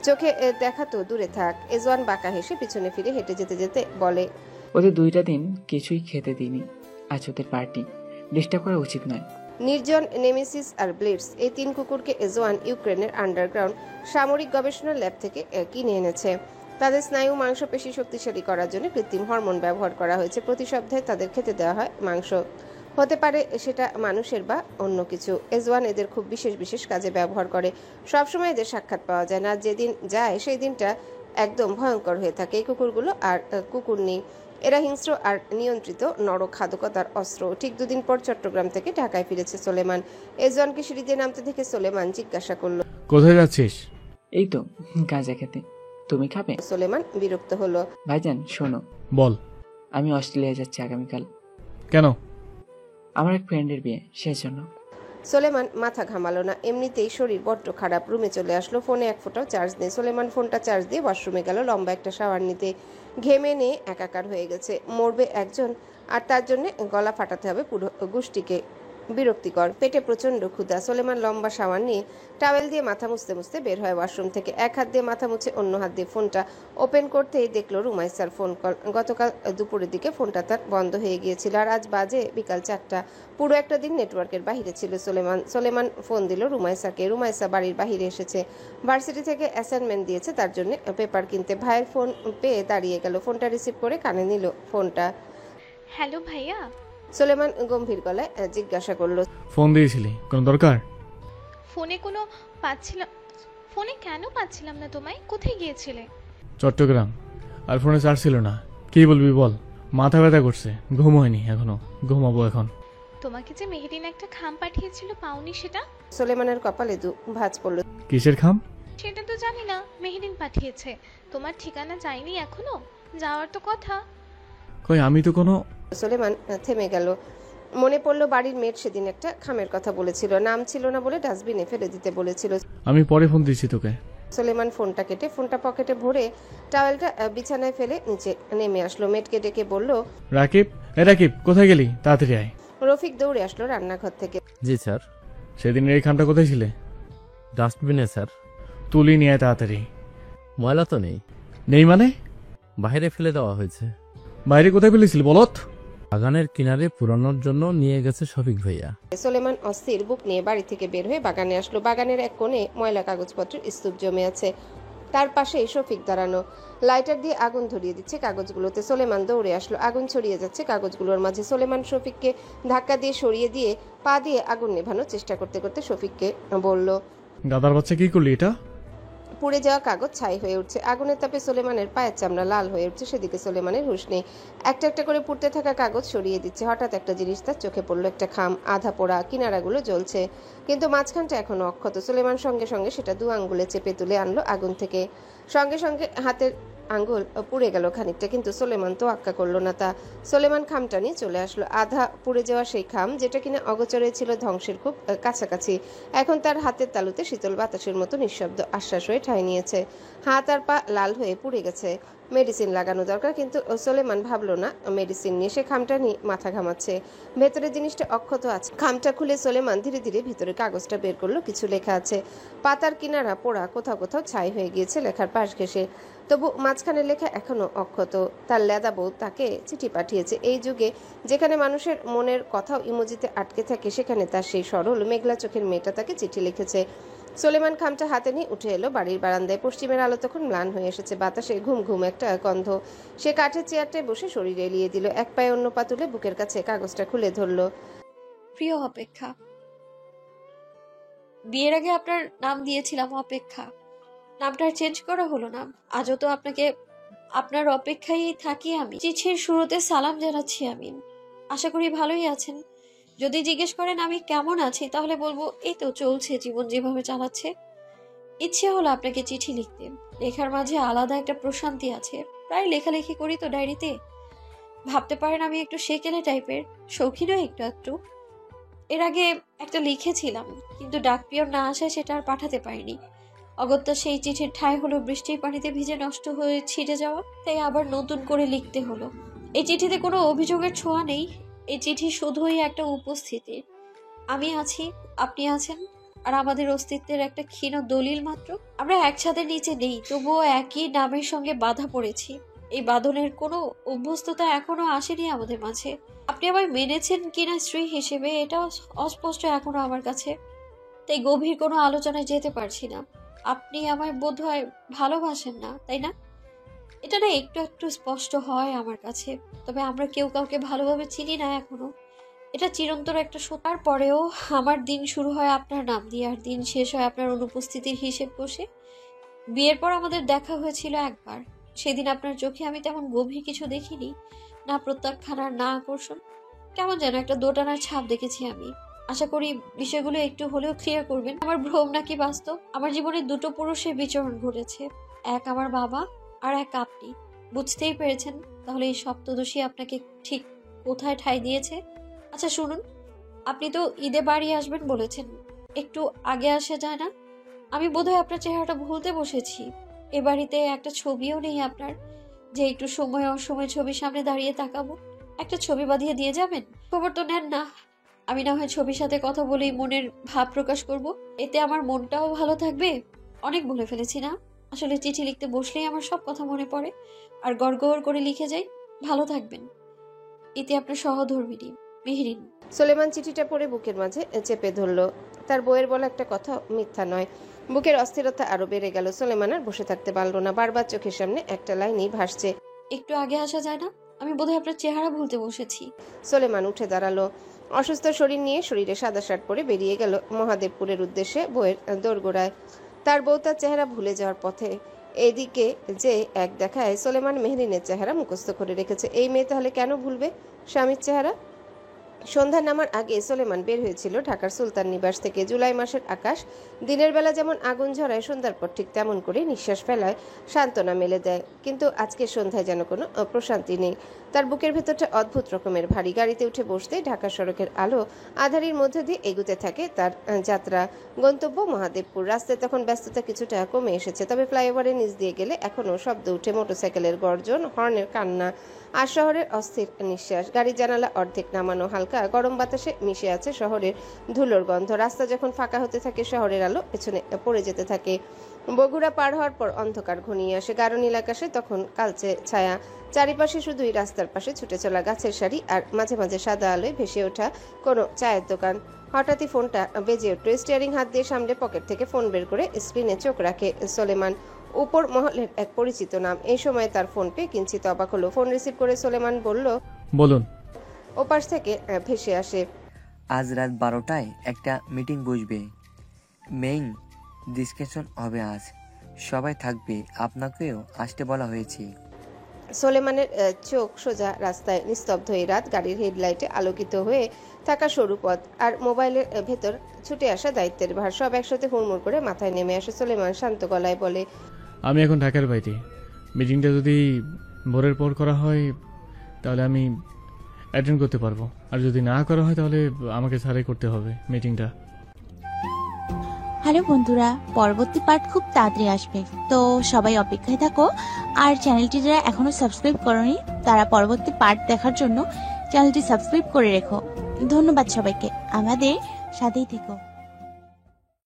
চোখে দেখা তো দূরে থাক। এজওয়ান বাঁকা হেসে পিছনে ফিরে হেঁটে যেতে যেতে বলে, ওদের 2টা দিন কিছুই খেতে দিইনি, আজ ওদের পার্টি, ডিস্টার্ব করা উচিত নয়। নির্জন, নেমেসিস আর ব্লিটস, এই 3 কুকুরকে এজওয়ান ইউক্রেনের আন্ডারগ্রাউন্ড সামরিক গবেষণা ল্যাব থেকে কিনে এনেছে। তাদের স্নায়ু মাংসপেশি শক্তিশালী করার জন্য কৃত্রিম হরমোন ব্যবহার করা হয়েছে। প্রতি সপ্তাহে তাদের খেতে দেওয়া হয় মাংস, হতে পারে সেটা মানুষের বা অন্য কিছু। এজওয়ান এদের খুব বিশেষ বিশেষ কাজে ব্যবহার করে। সবসময় এদের সাক্ষাৎ পাওয়া যায় না, যেদিন যায় সেই দিনটা একদম ভয়ঙ্কর হয়ে থাকে। এই কুকুরগুলো আর কুকুর নেই, এরা হিংস্র আর নিয়ন্ত্রিত নরখাদকতার অস্ত্র। ঠিক 2 দিন পর চট্টগ্রাম থেকে ঢাকায় ফিরেছে সোলেমান। এজওয়ানকে সিঁড়ি দিয়ে নামতে দেখে সোলেমান জিজ্ঞাসা করলো, কোথায় যাচ্ছিস? এই তো গাঁজা খেতে, তুমি খাবে? সোলেমান বিরক্ত হলো। ভাইজান শোনো। বল। আমি অস্ট্রেলিয়া যাচ্ছি আগামীকাল। কেন? আমার এক ফ্রেন্ডের বিয়ে, সেই জন্য। সোলেমান মাথা ঘামালো না, এমনিতেই শরীর বড্ড খারাপ। রুমে চলে আসলো। ফোনে 1 ফোঁটাও চার্জ নেই। সোলেমান ফোনটা চার্জ দিয়ে ওয়াশরুমে গেল লম্বা একটা শাওয়ার নিতে। ঘেমে নিয়ে একাকার হয়ে গেছে। মরবে একজন, আর তার জন্য গলা ফাটাতে হবে পুরো গোষ্ঠীকে। বিরক্তিকর। পেটে প্রচন্ড ক্ষুধা। সোলেমান লম্বা শাওয়ার নিয়ে টাওয়েল দিয়ে মাথা মুছতে মুছতে বের হয় ওয়াশরুম থেকে। এক হাত দিয়ে মাথা মুছে অন্য হাত দিয়ে ফোনটা ওপেন করতেই দেখলো রুমাইসার ফোন কল। গতকাল দুপুরের দিকে ফোনটা তার বন্ধ হয়ে গিয়েছিল, আর আজ বাজে বিকাল 4টা। পুরো একটা দিন নেটওয়ার্কের বাইরে ছিল সোলেমান ফোন দিল রুমাইসাকে। রুমাইসা বাড়ির বাইরে এসেছে, ভার্সিটি থেকে অ্যাসাইনমেন্ট দিয়েছে তার জন্য পেপার কিনতে। ভাইয়ের ফোন পেয়ে দাঁড়িয়ে গেল, ফোনটা রিসিভ করে কানে নিল ফোনটা। হ্যালো ভাইয়া। সোলেমান গম্ভীর গলায় জিজ্ঞাসা করলো, ফোন দিয়েছিলি, কোনো দরকার? ফোনে কেন পাচ্ছিলাম না তোমায়? কোথায় গিয়েছিলে? চট্টগ্রাম। আর ফোনে চার্জ ছিল না। কি বলবি বল? মাথা ব্যথা করছে, ঘুম হয়নি এখনো, ঘুমাবো এখন। তোমাকে যে মেহেরিন একটা খাম পাঠিয়েছিল, পাওনি সেটা? সোলেমানের কপালে ভাঁজ পড়ল। কিসের খাম? সেটা তো জানি না, মেহেরিন পাঠিয়েছে। তোমার ঠিকানা চাইনি এখনো? যাওয়ার তো কথা। কই, আমি তো কোনো। সোলেমান থেমে গেল। মনে পড়লো বাড়ির মেয়ের সেদিন একটা খামের কথা বলেছিল, নাম ছিল না বলে ডাস্টবিনে ফেলে দিতে বলেছিল। আমি পরে ফোন দিচ্ছি তোকে। সোলেমান ফোনটা কেটে ফোনটা পকেটে ভরে টাওয়েলটা বিছানায় ফেলে নিচে নেমে আসলো। মেটকে ডেকে বলল, রাকিব, রাকিব কোথায় গেলি? তাড়াতাড়ি আয়। রফিক দৌড়ে আসলো রান্নাঘর থেকে। জি স্যার। সেদিন এই খামটা কোথায় ছিলে? ডাস্টবিনে স্যার। তুলি নিয়ে তাড়াতাড়ি। ময়লা তো নেই। নেই মানে? বাইরে ফেলে দেওয়া হয়েছে। বাইরে কোথায় ফেলেছিলি বলত? বাগানের কিনারে পুরানোর জন্য নিয়ে গেছে শফিক ভাইয়া। সোলেমান অস্থির বুক নিয়ে বাড়ি থেকে বের হয়ে বাগানে আসলো। বাগানের এক কোণে ময়লা কাগজপত্রের স্তূপ জমে আছে, তার পাশে শফিক দাঁড়ানো, লাইটার দিয়ে আগুন ধরিয়ে দিচ্ছে কাগজগুলোতে। সোলেমান দৌড়ে আসলো, আগুন ছড়িয়ে যাচ্ছে কাগজগুলোর মাঝে। সোলেমান শফিককে ধাক্কা দিয়ে সরিয়ে দিয়ে পা দিয়ে আগুন নেভানোর চেষ্টা করতে করতে শফিককে বলল, গাদার বাচ্চা কি করলি এটা? পুড়ে যাওয়া কাগজ ছাই হয়ে উঠছে, আগুনের তাপে সোলেমানের পায়ের চামড়া লাল হয়ে উঠছে। সেদিকে সোলেমানের হুঁশ নেই, একটা একটা করে পুড়তে থাকা কাগজ সরিয়ে দিচ্ছে। হঠাৎ একটা জিনিস তার চোখে পড়লো, একটা খাম, আধা পোড়া, কিনারাগুলো জ্বলছে, কিন্তু মাঝখানটা এখনো অক্ষত। সোলেমান সঙ্গে সঙ্গে সেটা 2 আঙ্গুলে চেপে তুলে আনলো আগুন থেকে। সঙ্গে সঙ্গে হাতের আঙ্গুল পুড়ে গেল খানিকটা, কিন্তু সোলেমান তো আক্কা করলো না তা। সোলেমান খামটা নিয়ে চলে আসলো। আধা পুড়ে যাওয়া সেই খাম, যেটা কিনা অগোচরে ছিল ধ্বংসের খুব কাছাকাছি, এখন তার হাতের তালুতে শীতল বাতাসের মতো নিঃশব্দ আশ্বাস হয়ে ঠাঁই নিয়েছে। হাত আর পা লাল হয়ে পুড়ে গেছে, মেডিসিন লাগানো দরকার, কিন্তু সোলেমান ভাবলো না মেডিসিন নিয়ে। সে খামটা নিয়ে মাথা ঘামাচ্ছে, ভেতরে জিনিসটা অক্ষত আছে। খামটা খুলে সোলেমান ধীরে ধীরে ভিতরে কাগজটা বের করলো। কিছু লেখা আছে, পাতার কিনারা পোড়া, কোথাও কোথাও ছাই হয়ে গিয়েছে লেখার পাশ ঘেঁষে, তবু মাঝখানে লেখা এখনো অক্ষত। তার লেদা বউ তাকে চিঠি পাঠিয়েছে। এই যুগে যেখানে মানুষের মনের কথাও ইমোজিতে আটকে থাকে, সেখানে তার সেই সরল মেঘলা চোখের মেয়েটা তাকে চিঠি লিখেছে। সোলেমান খামটা হাতে নিয়ে উঠে এলো বাড়ির বারান্দায়। পশ্চিমের আলো তখন ম্লান হয়ে এসেছে, বাতাসে ঘুম ঘুম একটা গন্ধ। সে কাঠের চেয়ারটায় বসে শরীর এলিয়ে দিল, এক পায়ে অন্য পা তুলে বুকের কাছে কাগজটা খুলে ধরলো। প্রিয় অপেক্ষা, বিয়ের আগে আপনার নাম দিয়েছিলাম অপেক্ষা, নামটা চেঞ্জ করা হলো না। আজও তো আপনার অপেক্ষায় থাকি আমি। চিঠির শুরুতে সালাম জানাচ্ছি আমি, আশা করি ভালোই আছেন। যদি জিজ্ঞেস করেন আমি কেমন আছি, তাহলে বলবো এই তো চলছে, জীবন যেভাবে চালাচ্ছে। ইচ্ছে হলো আপনাকে চিঠি লিখতে, লেখার মাঝে আলাদা একটা প্রশান্তি আছে। প্রায় লেখালেখি করি তো ডায়েরিতে, ভাবতে পারেন আমি একটু সেকেলে টাইপের, শৌখিনও একটু। এর আগে একটা লিখেছিলাম, কিন্তু ডাকপিয়ন না আসায় সেটা আর পাঠাতে পারিনি। অগত্যা সেই চিঠির ঠাঁই হলো বৃষ্টির পানিতে ভিজে নষ্ট হয়ে ছিটে যাওয়া, তাই আবার নতুন করে লিখতে হলো। এই চিঠিতে কোনো অভিযোগের ছোঁয়া নেই, এই চিঠি শুধুই একটা উপস্থিতি। আমি আছি, আপনি আছেন, আর আমাদের অস্তিত্বের একটা ক্ষীণ দলিল মাত্র। আমরা একসাথে নিচে নেই, তবুও একই নামের সঙ্গে বাধা পড়েছি। এই বাঁধনের কোনো অভ্যস্ততা এখনো আসেনি আমাদের মাঝে। আপনি আমায় মেনেছেন কিনা স্ত্রী হিসেবে, এটাও অস্পষ্ট এখনো আমার কাছে, তাই গভীর কোনো আলোচনায় যেতে পারছি না। আপনি আমায় বোধহয় ভালোবাসেন না, তাই না? এটা না একটু স্পষ্ট হয় আমার কাছে, তবে আমরা কেউ কাউকে ভালোভাবে চিনি না এখনো, এটা চিরন্তর একটা সত্যার। পরেও আমার দিন শুরু হয় আপনার নাম দিয়ে, আর দিন শেষ হয় আপনার অনুপস্থিতির হিসেব কষে। বিয়ের পর আমাদের দেখা হয়েছিল একবার, সেদিন আপনার চোখে আমি তেমন গভীর কিছু দেখিনি, না প্রত্যাখ্যান আর না আকর্ষণ, কেমন যেন একটা দোটানার ছাপ দেখেছি আমি। আশা করি বিষয়গুলো একটু হলেও ক্লিয়ার করবেন। আমার ভ্রম নাকি বাস্তব? আমার জীবনে 2 পুরুষের বিচরণ ঘটেছে, এক আমার বাবা আর এক আপনি। বুঝতেই পেরেছেন তাহলে এই সপ্তদোষী আপনাকে ঠিক কোথায় ঠাঁই দিয়েছে। আচ্ছা শুনুন, আপনি তো ঈদে বাড়ি আসবেন বলেছেন, একটু আগে আসা যায় না? আমি বোধহয় আপনার চেহারাটা ভুলতে বসেছি। এ বাড়িতে একটা ছবিও নেই আপনার, যে একটু সময় অসময় ছবির সামনে দাঁড়িয়ে তাকাবো। একটা ছবি বাঁধিয়ে দিয়ে যাবেন? খবর তো নেন না। আমি না হয় ছবির সাথে কথা বলেই মনের ভাব প্রকাশ করব, এতে আমার মনটাও ভালো থাকবে। অনেক বলে ফেলেছি না? আসলে চিঠি লিখতে বসলেই আমার সব কথা মনে পড়ে আর গড়গড় করে লিখে যাই। ভালো থাকবেন, এতে আপনার সহধর্মিনী মেহরিন। সোলেমান চিঠিটা পড়ে বুকের মাঝে চেপে ধরলো। তার বইয়ের বলা একটা কথা মিথ্যা নয়। বুকের অস্থিরতা আরো বেড়ে গেল। সোলেমান আর বসে থাকতে পারলো না, বারবার চোখের সামনে একটা লাইনই ভাসছে, একটু আগে আসা যায় না? আমি বোধহয় আপনার চেহারা ভুলতে বসেছি। সোলেমান উঠে দাঁড়ালো, অসুস্থ শরীর নিয়ে শরীরে সাদা শার্ট পরে বেরিয়ে গেল মহাদেবপুরের উদ্দেশ্যে বইয়ের দোরগোড়ায়। তার বউ তার চেহারা ভুলে যাওয়ার পথে। এদিকে যে এক দেখায় সোলেমান মেহরিনের চেহারা মুখস্থ করে রেখেছে। এই মেয়ে তাহলে কেন ভুলবে স্বামীর চেহারা? সন্ধ্যা নামার আগে সোলেমান বের হয়েছিল ঢাকার সুলতান নিবাস থেকে। জুলাই মাসের আকাশ দিনের বেলা যেমন আগুন ঝরায়, সন্ধ্যার পর ঠিক তেমন করে নিঃশ্বাস ফেলায়, সান্ত্বনা মেলে দেয়। কিন্তু আজকে সন্ধ্যায় যেন কোনো প্রশান্তি নেই। তার বুকের ভেতরটা অদ্ভুত রকমের ভারী। গাড়িতে উঠে বসতে ঢাকা সড়কের আলো আধারির মধ্যে দিয়ে এগুতে থাকে তার যাত্রা। গন্তব্য মহাদেবপুর। রাস্তায় তখন ব্যস্ততা কিছুটা কমে এসেছে, তবে ফ্লাইওভারের নিচ দিয়ে গেলে এখনও শব্দ উঠে মোটরসাইকেলের গর্জন, হর্নের কান্না। আর শহরের অস্থির নিঃশ্বাস। গাড়ির জানালা অর্ধেক নামানো, হালকা গরম বাতাসে মিশে আছে শহরের ধুলোর গন্ধ। রাস্তা যখন ফাঁকা হতে থাকে শহরের আলো পেছনে পড়ে যেতে থাকে। বগুড়া পার হওয়ার পর অন্ধকার ঘনিয়ে আসে। গাঢ় নীল আকাশে তখন কালচে ছায়া। চারিপাশে শুধুই রাস্তার পাশে ছুটে চলা গাছের সারি আর মাঝে মাঝে সাদা আলোয় ভেসে ওঠা কোনো চায়ের দোকান। হঠাৎই ফোনটা বেজে উঠল। স্টিয়ারিং হাত দিয়ে সামনে পকেট থেকে ফোন বের করে স্ক্রিনে চোখ রাখে সোলেমান। উপর মহলের এক পরিচিত নাম। এই সময় তার ফোন পেয়ে কিঞ্চিত অবাক হলো। ফোন রিসিভ করে সোলেমান বলল, বলুন। ওপাশ থেকে ভেসে আসে, আজ রাত 12টায় একটা মিটিং বসবে, মেইন ডিসকাশন হবে আজ, সবাই থাকবে, আপনাকেও আসতে বলা হয়েছে। সোলেমানের চোখ সোজা রাস্তায় নিস্তব্ধ এই রাত। গাড়ির হেডলাইটে আলোকিত হয়ে থাকা সরু পথ আর মোবাইলের ভেতর ছুটে আসা দায়িত্বের ভার সব একসাথে হুড়মুড় করে মাথায় নেমে আসে। সোলেমান শান্ত গলায় বলে, আমি এখন ঢাকার বাইরে। মিটিংটা যদি ভোরের পর করা হয় তাহলে আমি অ্যাটেন্ড করতে পারবো, আর যদি না করা হয় তাহলে আমাকে ছাড়াই করতে হবে মিটিংটা। হ্যালো বন্ধুরা, পরবর্তী পার্ট খুব তাড়াতাড়ি আসবে, তো সবাই অপেক্ষায় থাকো। আর চ্যানেলটি যারা এখনো সাবস্ক্রাইব করোনি তারা পরবর্তী পার্ট দেখার জন্য চ্যানেলটি সাবস্ক্রাইব করে রেখো। ধন্যবাদ সবাইকে, আমাদের সাথেই থেকো।